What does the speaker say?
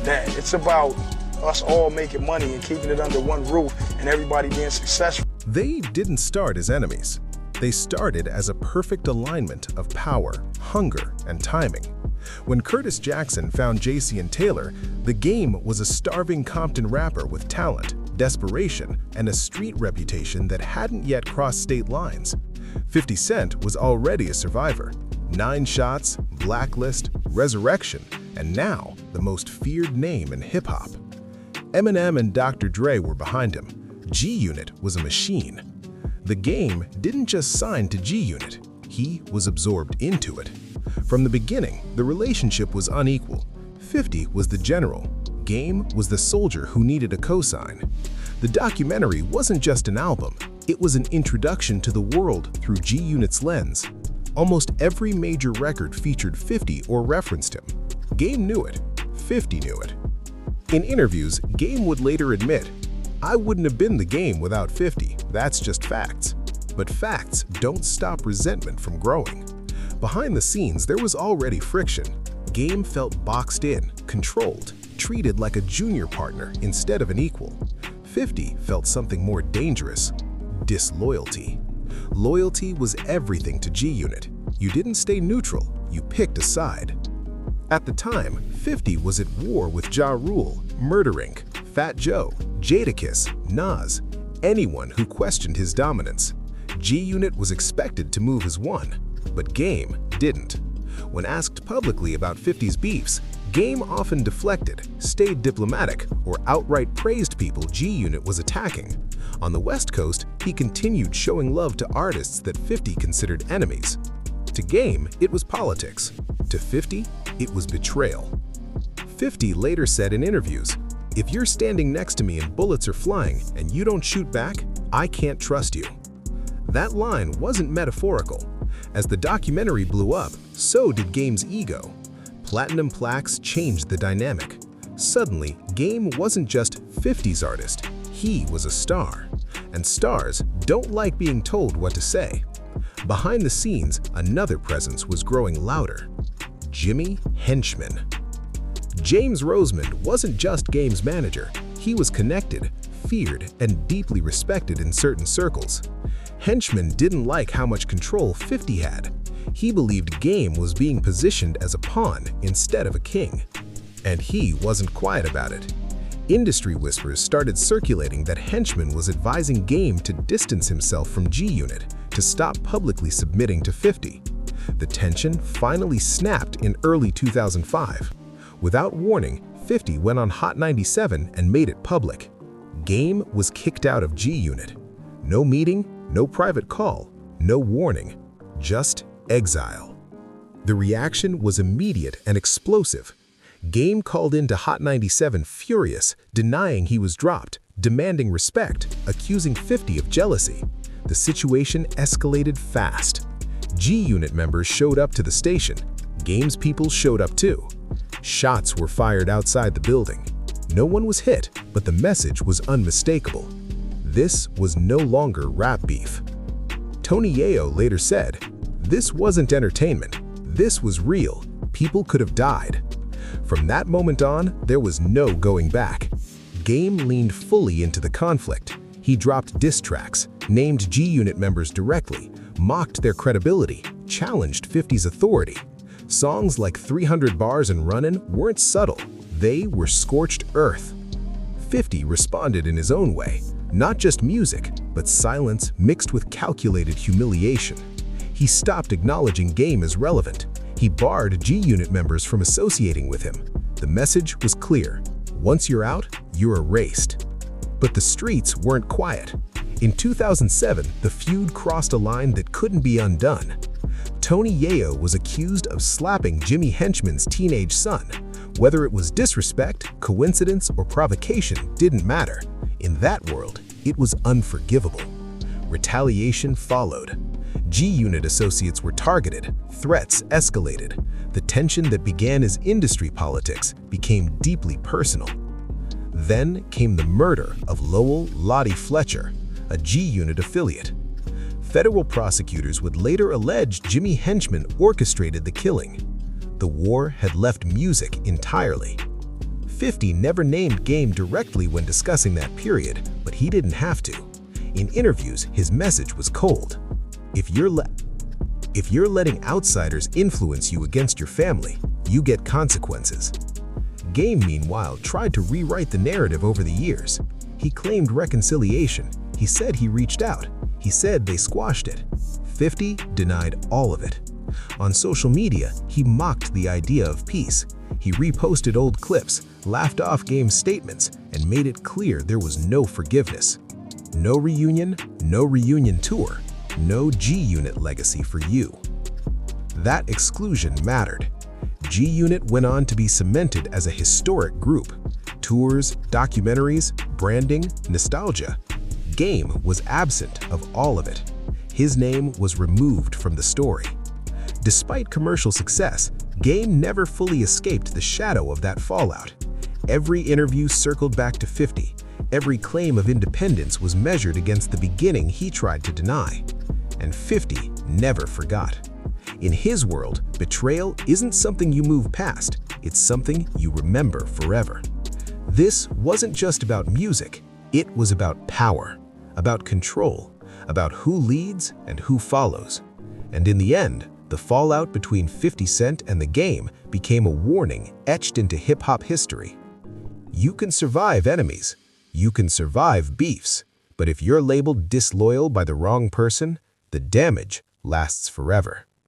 that. It's about us all making money and keeping it under one roof and everybody being successful. They didn't start as enemies. They started as a perfect alignment of power, hunger, and timing. When Curtis Jackson found JC and Taylor, the Game was a starving Compton rapper with talent, desperation, and a street reputation that hadn't yet crossed state lines. 50 Cent was already a survivor. 9 shots, blacklist, resurrection, and now the most feared name in hip-hop. Eminem and Dr. Dre were behind him. G-Unit was a machine. The Game didn't just sign to G-Unit, he was absorbed into it. From the beginning, the relationship was unequal. 50 was the general, Game was the soldier who needed a cosign. The documentary wasn't just an album, it was an introduction to the world through G-Unit's lens. Almost every major record featured 50 or referenced him. Game knew it, 50 knew it. In interviews, Game would later admit, "I wouldn't have been the Game without 50, that's just facts." But facts don't stop resentment from growing. Behind the scenes, there was already friction. Game felt boxed in, controlled, treated like a junior partner instead of an equal. 50 felt something more dangerous, disloyalty. Loyalty was everything to G-Unit. You didn't stay neutral, you picked a side. At the time, 50 was at war with Ja Rule, Murder Inc., Fat Joe, Jadakiss, Nas, anyone who questioned his dominance. G-Unit was expected to move as one, but Game didn't. When asked publicly about 50's beefs, Game often deflected, stayed diplomatic, or outright praised people G-Unit was attacking. On the West Coast, he continued showing love to artists that 50 considered enemies. To Game, it was politics. To 50, it was betrayal. 50 later said in interviews, "If you're standing next to me and bullets are flying and you don't shoot back, I can't trust you." That line wasn't metaphorical. As the documentary blew up, so did Game's ego. Platinum plaques changed the dynamic. Suddenly, Game wasn't just 50's artist, he was a star. And stars don't like being told what to say. Behind the scenes, another presence was growing louder. Jimmy Henchman. James Rosemond wasn't just Game's manager, he was connected, feared, and deeply respected in certain circles. Henchman didn't like how much control 50 had. He believed Game was being positioned as a pawn instead of a king. And he wasn't quiet about it. Industry whispers started circulating that Henchman was advising Game to distance himself from G-Unit, to stop publicly submitting to 50. The tension finally snapped in early 2005. Without warning, 50 went on Hot 97 and made it public. Game was kicked out of G-Unit. No meeting, no private call, no warning, just exile. The reaction was immediate and explosive. Game called into Hot 97 furious, denying he was dropped, demanding respect, accusing 50 of jealousy. The situation escalated fast. G-Unit members showed up to the station. Game's people showed up too. Shots were fired outside the building. No one was hit, but the message was unmistakable. This was no longer rap beef. Tony Yayo later said, "This wasn't entertainment. This was real. People could have died." From that moment on, there was no going back. Game leaned fully into the conflict. He dropped diss tracks, named G-Unit members directly, mocked their credibility, challenged 50's authority. Songs like 300 Bars and Runnin' weren't subtle. They were scorched earth. 50 responded in his own way, not just music, but silence mixed with calculated humiliation. He stopped acknowledging Game as relevant. He barred G-Unit members from associating with him. The message was clear. Once you're out, you're erased. But the streets weren't quiet. In 2007, the feud crossed a line that couldn't be undone. Tony Yayo was accused of slapping Jimmy Henchman's teenage son. Whether it was disrespect, coincidence, or provocation didn't matter. In that world, it was unforgivable. Retaliation followed. G-Unit associates were targeted, threats escalated. The tension that began as industry politics became deeply personal. Then came the murder of Lowell Lottie Fletcher, a G-Unit affiliate. Federal prosecutors would later allege Jimmy Henchman orchestrated the killing. The war had left music entirely. 50 never named Game directly when discussing that period, but he didn't have to. In interviews, his message was cold. If you're letting outsiders influence you against your family, you get consequences. Game, meanwhile, tried to rewrite the narrative over the years. He claimed reconciliation. He said he reached out. He said they squashed it. 50 denied all of it. On social media, he mocked the idea of peace. He reposted old clips, laughed off Game's statements, and made it clear there was no forgiveness. No reunion tour, no G-Unit legacy for you. That exclusion mattered. G-Unit went on to be cemented as a historic group. Tours, documentaries, branding, nostalgia. Game was absent of all of it. His name was removed from the story. Despite commercial success, Game never fully escaped the shadow of that fallout. Every interview circled back to 50. Every claim of independence was measured against the beginning he tried to deny. And 50 never forgot. In his world, betrayal isn't something you move past, it's something you remember forever. This wasn't just about music, it was about power, about control, about who leads and who follows. And in the end, the fallout between 50 Cent and the Game became a warning etched into hip-hop history. You can survive enemies, you can survive beefs, but if you're labeled disloyal by the wrong person, the damage lasts forever.